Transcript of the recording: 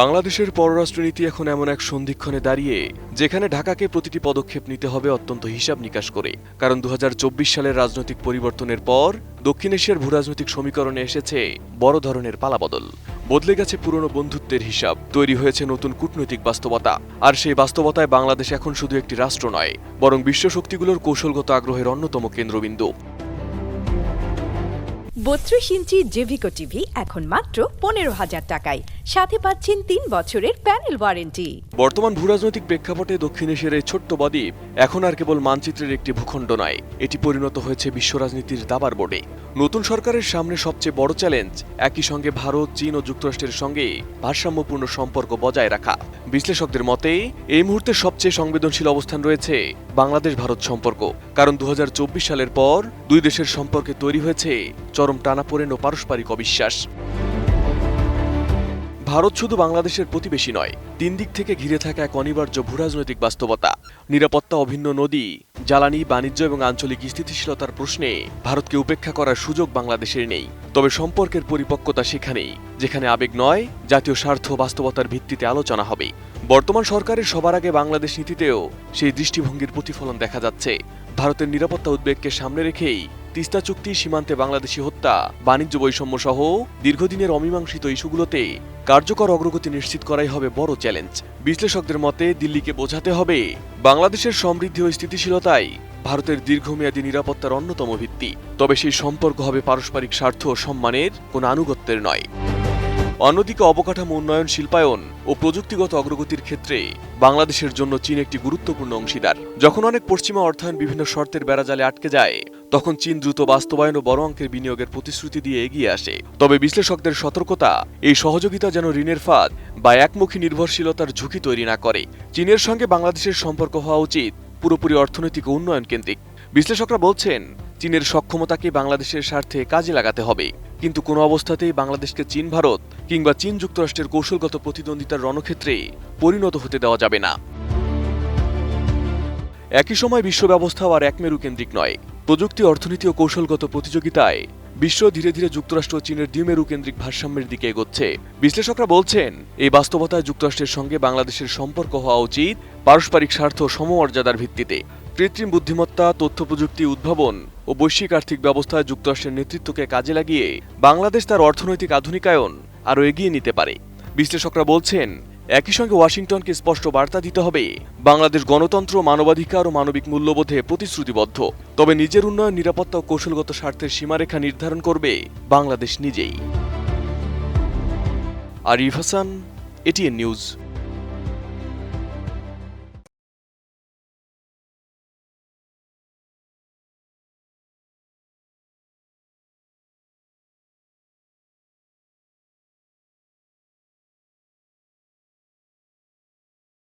বাংলাদেশের পররাষ্ট্রনীতি এখন এমন এক সন্ধিক্ষণে দাঁড়িয়ে যেখানে ঢাকাকে প্রতিটি পদক্ষেপ নিতে হবে অত্যন্ত হিসাব নিকাশ করে। কারণ ২০২৪ সালের রাজনৈতিক পরিবর্তনের পর দক্ষিণ এশিয়ার ভূরাজনৈতিক সমীকরণে এসেছে বড় ধরনের পালাবদল। বদলে গেছে পুরনো বন্ধুত্বের হিসাব, তৈরি হয়েছে নতুন কূটনৈতিক বাস্তবতা। আর সেই বাস্তবতায় বাংলাদেশ এখন শুধু একটি রাষ্ট্র নয়, বরং বিশ্ব শক্তিগুলোর কৌশলগত আগ্রহের অন্যতম কেন্দ্রবিন্দু। ৩২ ইঞ্চি জেভিকো টিভি এখন মাত্র ১৫,০০০ টাকায়, সাথে পাচ্ছেন ৩ বছরের প্যানেল ওয়ারেন্টি। বর্তমান ভূরাজনৈতিক প্রেক্ষাপটে দক্ষিণ এশিয়ার এই ছোট্ট বদ্বীপ এখন আর কেবল মানচিত্রের একটি ভূখণ্ড নয়, এটি পরিণত হয়েছে বিশ্ব রাজনীতির দাবার বোর্ডে। নতুন সরকারের সামনে সবচেয়ে বড় চ্যালেঞ্জ একই সঙ্গে ভারত, চীন ও যুক্তরাষ্ট্রের সঙ্গে ভারসাম্যপূর্ণ সম্পর্ক বজায় রাখা। বিশ্লেষকদের মতে এই মুহূর্তে সবচেয়ে সংবেদনশীল অবস্থান রয়েছে বাংলাদেশ ভারত সম্পর্ক। কারণ ২০২৪ সালের পর দুই দেশের সম্পর্কে তৈরি হয়েছে চরম টানাপোড়েন ও পারস্পরিক অবিশ্বাস। ভারত শুধু বাংলাদেশের প্রতিবেশী নয়, তিন দিক থেকে ঘিরে থাকা এক অনিবার্য ভূরাজনৈতিক বাস্তবতা। নিরাপত্তা, অভিন্ন নদী, জ্বালানি, বাণিজ্য এবং আঞ্চলিক স্থিতিশীলতার প্রশ্নে ভারতকে উপেক্ষা করার সুযোগ বাংলাদেশের নেই। তবে সম্পর্কের পরিপক্কতা সেখানেই, যেখানে আবেগ নয়, জাতীয় স্বার্থ বাস্তবতার ভিত্তিতে আলোচনা হবে। বর্তমান সরকারের সবার আগে বাংলাদেশ নীতিতেও সেই দৃষ্টিভঙ্গির প্রতিফলন দেখা যাচ্ছে। ভারতের নিরাপত্তা উদ্বেগকে সামনে রেখেই তিস্তা চুক্তি, সীমান্তে বাংলাদেশি হত্যা, বাণিজ্য বৈষম্য সহ দীর্ঘদিনের অমীমাংসিত ইস্যুগুলোতে কার্যকর অগ্রগতি নিশ্চিত করাই হবে বড় চ্যালেঞ্জ। বিশ্লেষকদের মতে দিল্লিকে বোঝাতে হবে বাংলাদেশের সমৃদ্ধি ও স্থিতিশীলতাই ভারতের দীর্ঘমেয়াদী নিরাপত্তার অন্যতম ভিত্তি। তবে সেই সম্পর্ক হবে পারস্পরিক স্বার্থ ও সম্মানের, কোনো আনুগত্যের নয়। অন্যদিকে অবকাঠামো উন্নয়ন, শিল্পায়ন ও প্রযুক্তিগত অগ্রগতির ক্ষেত্রে বাংলাদেশের জন্য চীন একটি গুরুত্বপূর্ণ অংশীদার। যখন অনেক পশ্চিমা অর্থায়ন বিভিন্ন শর্তের বেড়াজালে আটকে যায়, তখন চীন দ্রুত বাস্তবায়ন ও বড় অঙ্কের বিনিয়োগের প্রতিশ্রুতি দিয়ে এগিয়ে আসে। তবে বিশ্লেষকদের সতর্কতা, এই সহযোগিতা যেন ঋণের ফাঁদ বা একমুখী নির্ভরশীলতার ঝুঁকি তৈরি না করে। চীনের সঙ্গে বাংলাদেশের সম্পর্ক হওয়া উচিত পুরোপুরি অর্থনৈতিক ও উন্নয়ন কেন্দ্রিক। বিশ্লেষকরা বলছেন, চীনের সক্ষমতাকে বাংলাদেশের স্বার্থে কাজে লাগাতে হবে, কিন্তু কোনো অবস্থাতেই বাংলাদেশকে চীন ভারত কিংবা চীন যুক্তরাষ্ট্রের কৌশলগত প্রতিদ্বন্দ্বিতার রণক্ষেত্রে পরিণত হতে দেওয়া যাবে না। একই সময় বিশ্ব ব্যবস্থাও আর একমেরু কেন্দ্রিক নয়। প্রযুক্তি, অর্থনীতি ও কৌশলগত প্রতিযোগিতায় বিশ্ব ধীরে ধীরে যুক্তরাষ্ট্র ও চীনের দ্বিমেরু কেন্দ্রিক ভারসাম্যের দিকে এগোচ্ছে। বিশ্লেষকরা বলছেন, এই বাস্তবতায় যুক্তরাষ্ট্রের সঙ্গে বাংলাদেশের সম্পর্ক হওয়া উচিত পারস্পরিক স্বার্থ ও সমমর্যাদার ভিত্তিতে। কৃত্রিম বুদ্ধিমত্তা, তথ্য প্রযুক্তি, উদ্ভাবন ও বৈশ্বিক আর্থিক ব্যবস্থায় যুক্তরাষ্ট্রের নেতৃত্বকে কাজে লাগিয়ে বাংলাদেশ তার অর্থনৈতিক আধুনিকায়ন আরও এগিয়ে নিতে পারে। বিশ্লেষকরা বলছেন, একই সঙ্গে ওয়াশিংটনকে স্পষ্ট বার্তা দিতে হবে বাংলাদেশ গণতন্ত্র, মানবাধিকার ও মানবিক মূল্যবোধে প্রতিশ্রুতিবদ্ধ। তবে নিজের উন্নয়ন, নিরাপত্তা ও কৌশলগত স্বার্থের সীমারেখা নির্ধারণ করবে বাংলাদেশ নিজেই। Arif Hasan, ATN news.